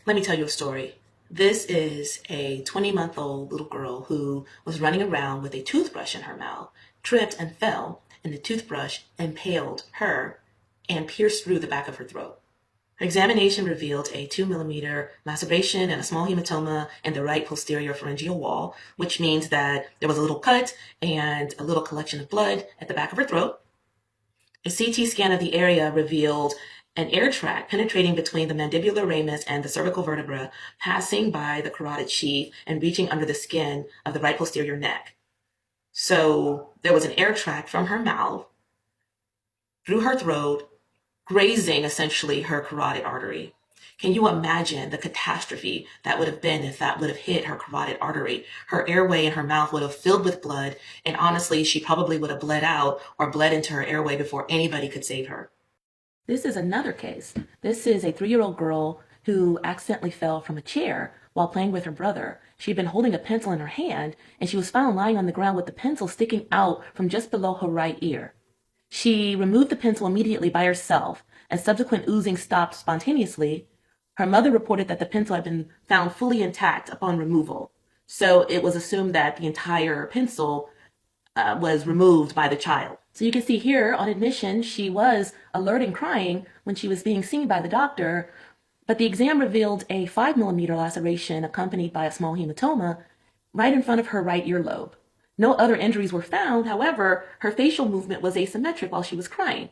Let me tell you a story. This is a 20-month-old little girl who was running around with a toothbrush in her mouth, tripped and fell, and the toothbrush impaled her and pierced through the back of her throat. Her examination revealed a 2 millimeter laceration and a small hematoma in the right posterior pharyngeal wall, which means that there was a little cut and a little collection of blood at the back of her throat. A CT scan of the area revealed an air tract penetrating between the mandibular ramus and the cervical vertebra, passing by the carotid sheath and reaching under the skin of the right posterior neck. So there was an air tract from her mouth through her throat, grazing essentially her carotid artery. Can you imagine the catastrophe that would have been if that would have hit her carotid artery? Her airway in her mouth would have filled with blood, and honestly, she probably would have bled out or bled into her airway before anybody could save her. This is another case. This is a 3-year-old girl who accidentally fell from a chair while playing with her brother. She'd been holding a pencil in her hand, and she was found lying on the ground with the pencil sticking out from just below her right ear. She removed the pencil immediately by herself, and subsequent oozing stopped spontaneously. Her mother reported that the pencil had been found fully intact upon removal. So it was assumed that the entire pencil was removed by the child. So you can see here on admission, she was alert and crying when she was being seen by the doctor, but the exam revealed a 5 millimeter laceration accompanied by a small hematoma right in front of her right earlobe. No other injuries were found. However, her facial movement was asymmetric while she was crying.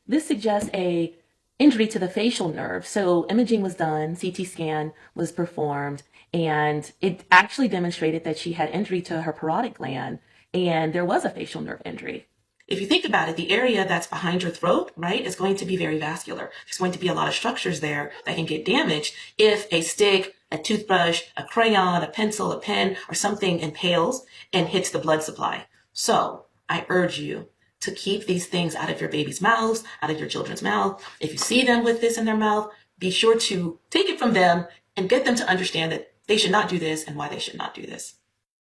This suggests a injury to the facial nerve. So imaging was done, CT scan was performed, and it actually demonstrated that she had injury to her parotid gland, and there was a facial nerve injury. If you think about it, the area that's behind your throat, right, is going to be very vascular. There's going to be a lot of structures there that can get damaged if a stick, a toothbrush, a crayon, a pencil, a pen, or something impales and hits the blood supply. So I urge you to keep these things out of your baby's mouths, out of your children's mouth. If you see them with this in their mouth, be sure to take it from them and get them to understand that they should not do this and why they should not do this.